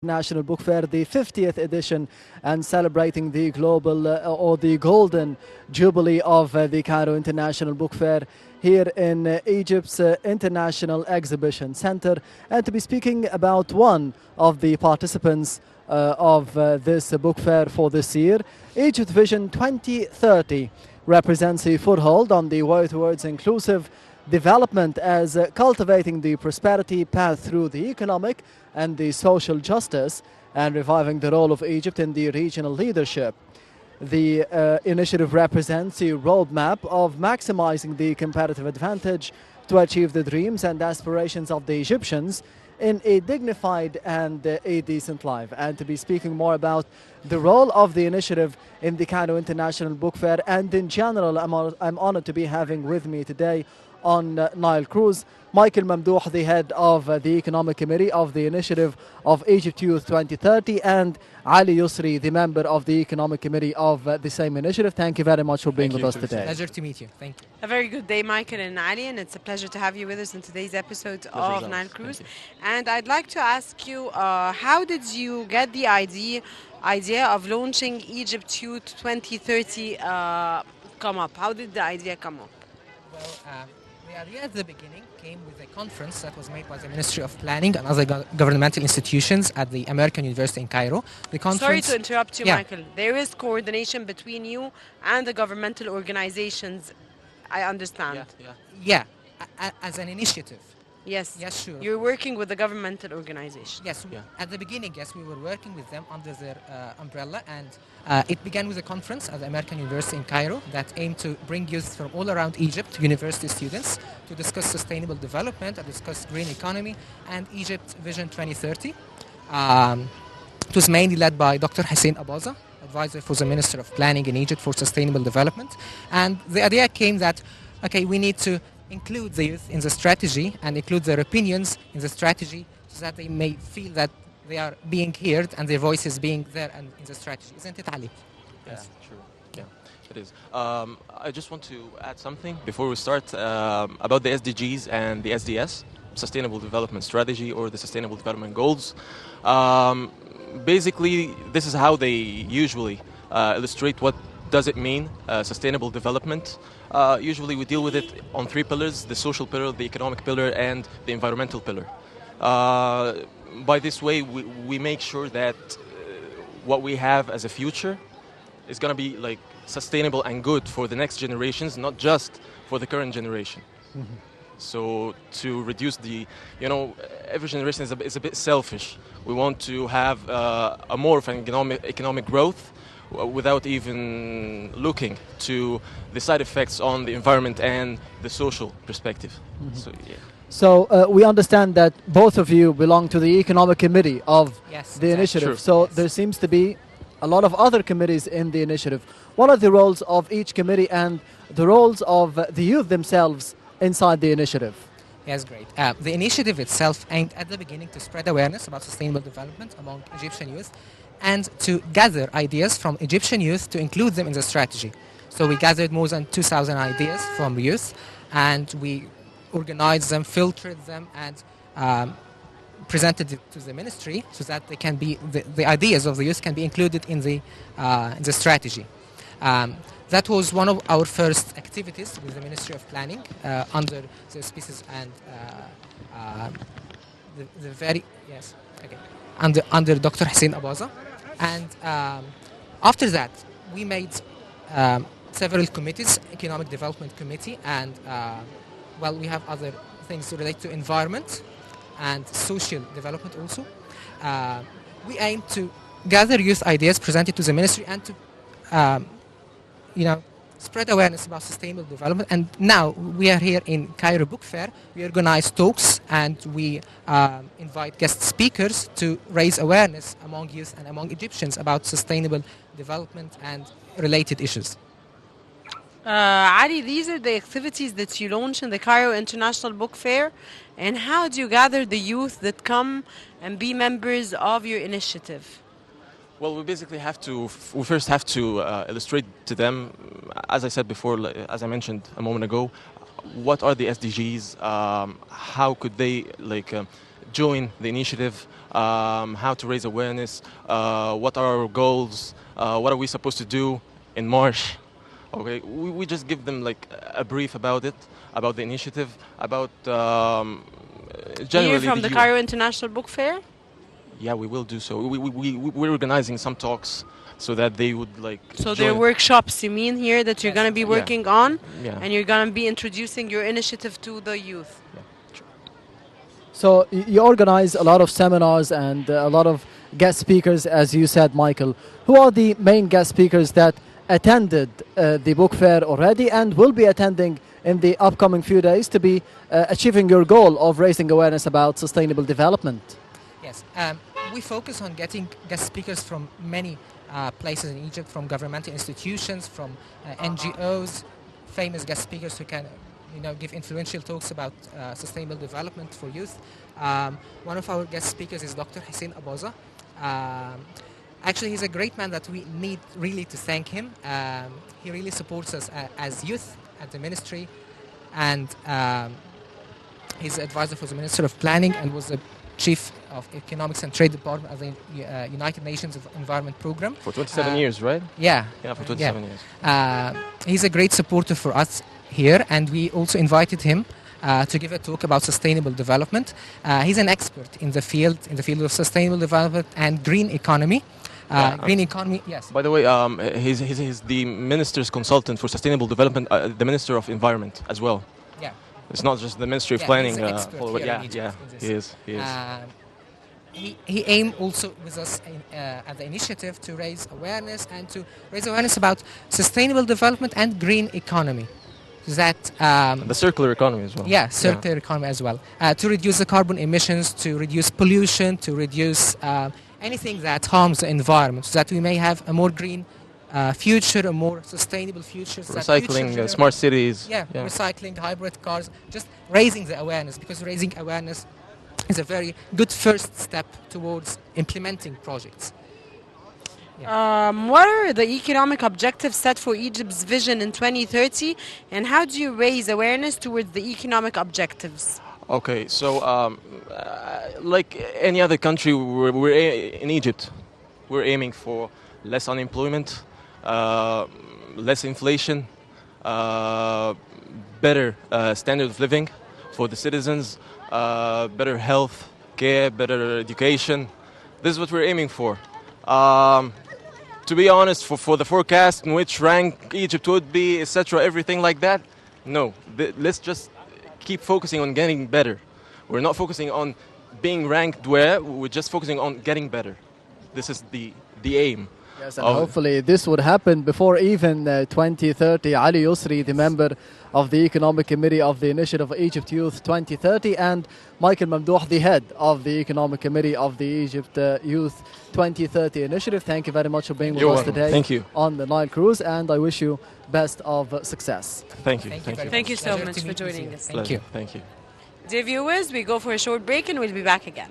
International Book Fair, the 50th edition, and celebrating the global or the golden jubilee of the Cairo International Book Fair here in Egypt's International Exhibition Center. And to be speaking about one of the participants of this book fair for this year, Egypt Vision 2030 represents a foothold on the way towards inclusive development as cultivating the prosperity path through the economic and the social justice and reviving the role of Egypt in the regional leadership. The initiative represents a roadmap of maximizing the competitive advantage to achieve the dreams and aspirations of the Egyptians in a dignified and a decent life. And to be speaking more about the role of the initiative in the Cairo International Book Fair and in general, I'm honored to be having with me today on Nile Cruise, Maichel Mamdouh, the head of the Economic Committee of the Initiative of Egypt Youth 2030, and Ali Yousry, the member of the Economic Committee of the same initiative. Thank you very much for being with us today. Pleasure to meet you. Thank you. A very good day, Michael and Ali, and it's a pleasure to have you with us in today's episode of Nile Cruise. And I'd like to ask you, how did you get the idea of launching Egypt Youth 2030 come up? How did the idea come up? Well, the idea at the beginning came with a conference that was made by the Ministry of Planning and other governmental institutions at the American University in Cairo. The conference. Sorry to interrupt you, Michael. There is coordination between you and the governmental organizations, I understand. Yeah, as an initiative. Yes. Yes, sure. You're working with the governmental organization. Yes. At the beginning, yes, we were working with them under their umbrella, and it began with a conference at the American University in Cairo that aimed to bring youth from all around Egypt, university students, to discuss sustainable development, and discuss green economy and Egypt Vision 2030. It was mainly led by Dr. Hussein Abaza, advisor for the Minister of Planning in Egypt for Sustainable Development. And the idea came that, okay, we need to include the youth in the strategy and include their opinions in the strategy so that they may feel that they are being heard and their voice is being there and in the strategy. Isn't it, Ali? Yes, true. Yeah, it is. I just want to add something before we start about the SDGs and the SDS, Sustainable Development Strategy, or the Sustainable Development Goals. Basically, this is how they usually illustrate what does it mean, sustainable development. Usually we deal with it on three pillars: the social pillar, the economic pillar, and the environmental pillar. By this way, we make sure that what we have as a future is going to be like sustainable and good for the next generations, not just for the current generation. Mm-hmm. So to reduce the, every generation is a bit selfish. We want to have a more of an economic growth without even looking to the side effects on the environment and the social perspective. Mm-hmm. So we understand that both of you belong to the Economic Committee of the initiative. True. So there seems to be a lot of other committees in the initiative. What are the roles of each committee and the roles of the youth themselves inside the initiative? Yes, great. The initiative itself aimed at the beginning to spread awareness about sustainable development among Egyptian youth and to gather ideas from Egyptian youth to include them in the strategy. So we gathered more than 2,000 ideas from youth, and we organized them, filtered them, and presented it to the ministry so that they can be the ideas of the youth can be included in the strategy. That was one of our first activities with the Ministry of Planning under the auspices and under Dr. Hussein Abaza. And after that, we made several committees, Economic Development Committee, and we have other things related to environment and social development also. We aim to gather youth ideas presented to the ministry and to, spread awareness about sustainable development. And now we are here in Cairo Book Fair. We organize talks and we invite guest speakers to raise awareness among youth and among Egyptians about sustainable development and related issues. Ali, these are the activities that you launch in the Cairo International Book Fair. And how do you gather the youth that come and be members of your initiative? Well, we basically we first have to illustrate to them, as I said before, as I mentioned a moment ago, what are the SDGs, how could they join the initiative, how to raise awareness, what are our goals, what are we supposed to do in March. Okay, we just give them like a brief about it, about the initiative, about generally Here from the Cairo International Book Fair? Yeah, we will do so. We're organizing some talks so that they would like. So there are workshops, you mean, here that you're going to be working on? Yeah. And you're going to be introducing your initiative to the youth? Yeah. So you organize a lot of seminars and a lot of guest speakers, as you said, Maichel. Who are the main guest speakers that attended the book fair already and will be attending in the upcoming few days to be achieving your goal of raising awareness about sustainable development? Yes, we focus on getting guest speakers from many places in Egypt, from governmental institutions, from NGOs, famous guest speakers who can give influential talks about sustainable development for youth. One of our guest speakers is Dr. Hussein Abaza. Actually, he's a great man that we need really to thank him. He really supports us as youth at the ministry, and he's advisor for the Minister of Planning and was the Chief of Economics and Trade Department of the United Nations Environment Program. For 27 years, right? Yeah. Yeah, for 27 years. He's a great supporter for us here, and we also invited him to give a talk about sustainable development. He's an expert in the field of sustainable development and green economy. Green economy, yes. By the way, he's the minister's consultant for sustainable development, the Minister of Environment as well. Yeah. It's not just the Ministry of Planning. He's an expert here in Egypt in this. He is. He aimed also with us at the initiative to raise awareness about sustainable development and green economy. That the circular economy as well. Yeah, circular economy as well. To reduce the carbon emissions, to reduce pollution, to reduce anything that harms the environment, so that we may have a more green future, a more sustainable future. Recycling, smart cities. Yeah, recycling, hybrid cars, just raising the awareness, because raising awareness is a very good first step towards implementing projects. Yeah. What are the economic objectives set for Egypt's vision in 2030, and how do you raise awareness towards the economic objectives? Okay, so like any other country, in Egypt, we're aiming for less unemployment, less inflation, better standard of living for the citizens, better health care, better education. This is what we're aiming for. To be honest, for the forecast in which rank Egypt would be, etc., everything like that, no. Let's just keep focusing on getting better. We're not focusing on being ranked where, we're just focusing on getting better. This is the aim. Yes, and hopefully this would happen before even 2030. Ali Yousry, the member of the Economic Committee of the Initiative Egypt Youth 2030, and Maichel Mamdouh, the head of the Economic Committee of the Egypt Youth 2030 Initiative. Thank you very much for being with us today. Thank you. On the Nile Cruise, and I wish you best of success. Thank you. Thank you so much for joining us. Thank you. Thank you. Dear viewers, we go for a short break and we'll be back again.